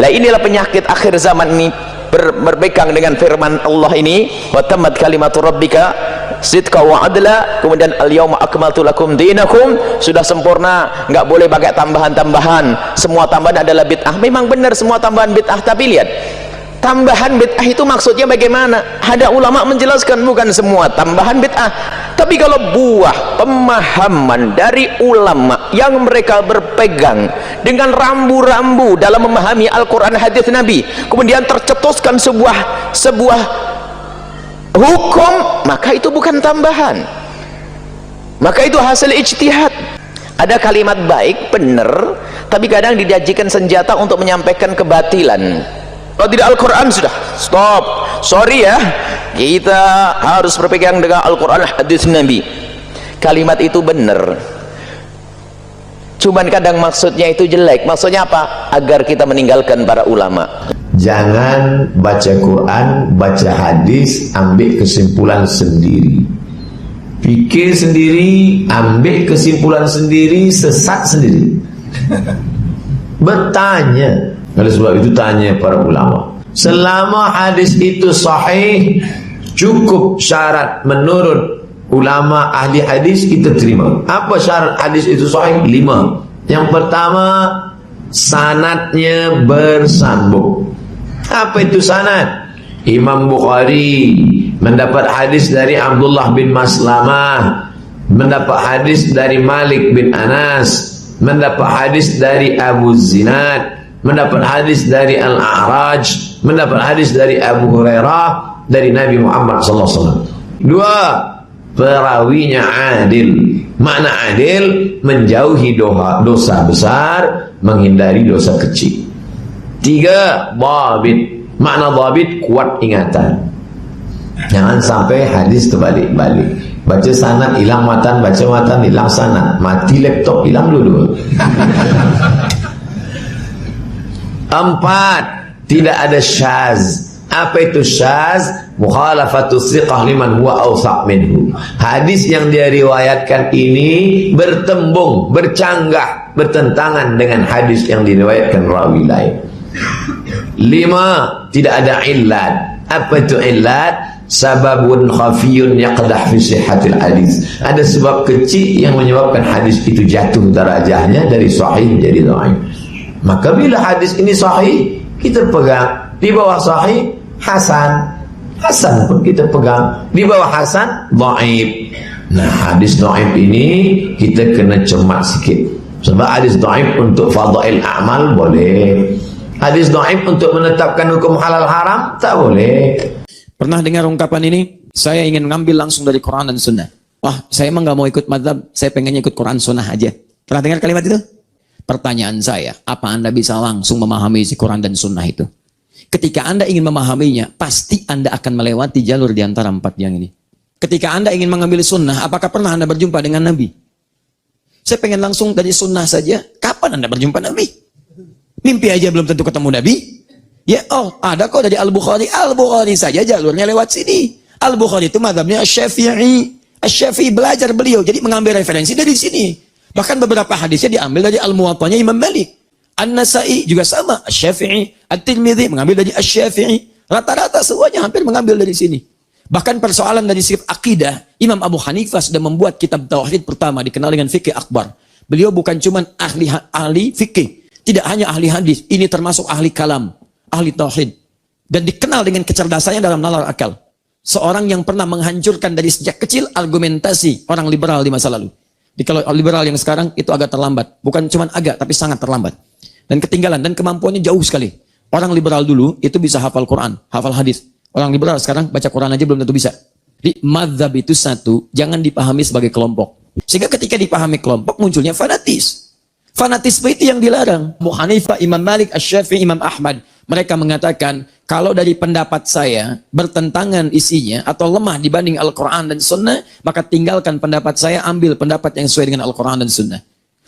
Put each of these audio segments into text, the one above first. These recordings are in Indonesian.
Nah, inilah penyakit akhir zaman ini, berpegang dengan firman Allah ini, wa tammat kalimatu rabbika sidqa wa adla, kemudian al-yauma akmaltu lakum dinakum, sudah sempurna, nggak boleh pakai tambahan-tambahan, semua tambahan adalah bid'ah. Memang benar semua tambahan bid'ah, tapi lihat tambahan bid'ah itu maksudnya bagaimana. Ada ulama menjelaskan bukan semua tambahan bid'ah, tapi kalau buah pemahaman dari ulama yang mereka berpegang dengan rambu-rambu dalam memahami Al-Quran hadis Nabi, kemudian tercetuskan sebuah hukum, maka itu bukan tambahan, maka itu hasil ijtihad. Ada kalimat baik benar, tapi kadang didajikan senjata untuk menyampaikan kebatilan. Kalau tidak Al-Quran sudah stop, sorry ya, kita harus berpegang dengan Al-Quran hadis Nabi. Kalimat itu benar, cuman kadang maksudnya itu jelek. Maksudnya apa? Agar kita meninggalkan para ulama. Jangan baca Quran, baca hadis, ambil kesimpulan sendiri, pikir sendiri, ambil kesimpulan sendiri, sesat sendiri. Bertanya. Oleh sebab itu tanya para ulama. Selama hadis itu sahih, cukup syarat menurut ulama ahli hadis, kita terima. Apa syarat hadis itu sahih? 5. Yang pertama, sanadnya bersambung. Apa itu sanad? Imam Bukhari mendapat hadis dari Abdullah bin Maslamah, mendapat hadis dari Malik bin Anas, mendapat hadis dari Abu Zinad, mendapat hadis dari Al-A'raj, mendapat hadis dari Abu Hurairah, dari Nabi Muhammad SAW. 2. Perawinya adil. Makna adil, menjauhi dosa besar, menghindari dosa kecil. 3. Dhabit. Makna dhabit, kuat ingatan. Jangan sampai hadis terbalik-balik. Baca sanad hilang matan, baca matan hilang sanad, mati laptop hilang dulu. 4. Tidak ada syaz. Apa itu syaz? Mukhalafatu thiqah liman huwa awsaq minhu. Hadis yang dia riwayatkan ini bertembung, bercanggah, bertentangan dengan hadis yang diriwayatkan rawi lain. 5. Tidak ada illat. Apa itu illat? Sababun khafiyun yaqdah fi sihhatil hadis. Ada sebab kecil yang menyebabkan hadis itu jatuh darajahnya dari sahih menjadi dhaif. Maka bila hadis ini sahih, kita pegang. Di bawah sahih, hasan. Hasan pun kita pegang. Di bawah hasan, dhaif. Nah, hadis dhaif ini kita kena cermat sikit. Sebab hadis dhaif untuk fadail a'mal boleh. Hadis dhaif untuk menetapkan hukum halal haram tak boleh. Pernah dengar ungkapan ini? Saya ingin mengambil langsung dari Quran dan Sunnah. Wah, saya emang gak mau ikut mazhab, saya pengennya ikut Quran Sunnah aja. Pernah dengar kalimat itu? Pertanyaan saya, apa Anda bisa langsung memahami isi Quran dan Sunnah itu? Ketika Anda ingin memahaminya, pasti Anda akan melewati jalur di antara 4 yang ini. Ketika Anda ingin mengambil Sunnah, apakah pernah Anda berjumpa dengan Nabi? Saya pengen langsung dari Sunnah saja. Kapan Anda berjumpa Nabi? Mimpi aja belum tentu ketemu Nabi. Ya, oh, ada kok dari Al-Bukhari. Al-Bukhari saja jalurnya lewat sini. Al-Bukhari itu mazhabnya Asy-Syafi'i. Asy-Syafi'i belajar beliau, jadi mengambil referensi dari sini. Bahkan beberapa hadisnya diambil dari Al-Muwatta'nya Imam Malik. An-Nasa'i juga sama, Asy-Syafi'i. At-Tirmidzi mengambil dari Asy-Syafi'i. Rata-rata semuanya hampir mengambil dari sini. Bahkan persoalan dari sifat akidah, Imam Abu Hanifah sudah membuat kitab tauhid pertama dikenal dengan Fiqh Akbar. Beliau bukan cuma ahli fikih, tidak hanya ahli hadis, ini termasuk ahli kalam, ahli tauhid, dan dikenal dengan kecerdasannya dalam nalar akal. Seorang yang pernah menghancurkan dari sejak kecil argumentasi orang liberal di masa lalu. Kalau liberal yang sekarang itu agak terlambat, bukan cuma agak, tapi sangat terlambat, dan ketinggalan, dan kemampuannya jauh sekali. Orang liberal dulu itu bisa hafal Quran, hafal hadis. Orang liberal sekarang baca Quran aja belum tentu bisa. Di mazhab itu satu, jangan dipahami sebagai kelompok. Sehingga ketika dipahami kelompok munculnya fanatis. Fanatisme itu yang dilarang. Abu Hanifah, Imam Malik, Asy-Syafi'i, Imam Ahmad, mereka mengatakan kalau dari pendapat saya bertentangan isinya atau lemah dibanding Al-Quran dan Sunnah, maka tinggalkan pendapat saya, ambil pendapat yang sesuai dengan Al-Quran dan Sunnah.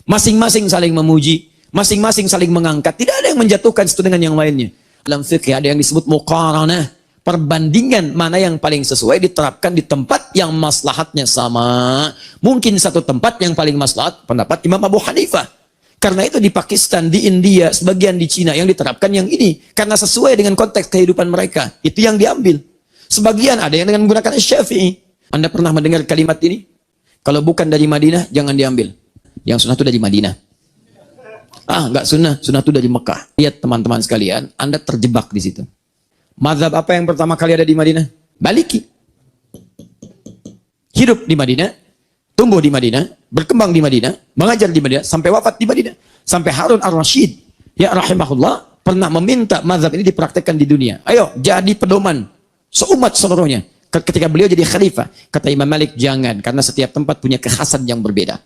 Masing-masing saling memuji, masing-masing saling mengangkat, tidak ada yang menjatuhkan satu dengan yang lainnya. Dalam fikih ada yang disebut muqaranah, perbandingan mana yang paling sesuai diterapkan di tempat yang maslahatnya sama. Mungkin satu tempat yang paling maslahat pendapat Imam Abu Hanifah. Karena itu di Pakistan, di India, sebagian di Cina yang diterapkan yang ini. Karena sesuai dengan konteks kehidupan mereka. Itu yang diambil. Sebagian ada yang dengan menggunakan Syafi'i. Anda pernah mendengar kalimat ini? Kalau bukan dari Madinah, jangan diambil. Yang sunnah itu dari Madinah. Enggak sunnah. Sunnah itu dari Mekah. Lihat teman-teman sekalian, Anda terjebak di situ. Mazhab apa yang pertama kali ada di Madinah? Maliki. Hidup di Madinah, tumbuh di Madinah, berkembang di Madinah, mengajar di Madinah, sampai wafat di Madinah. Sampai Harun ar-Rasyid, ya rahimahullah, pernah meminta mazhab ini dipraktekkan di dunia. Ayo, jadi pedoman seumat seluruhnya. Ketika beliau jadi khalifah, kata Imam Malik, jangan, karena setiap tempat punya kekhasan yang berbeda.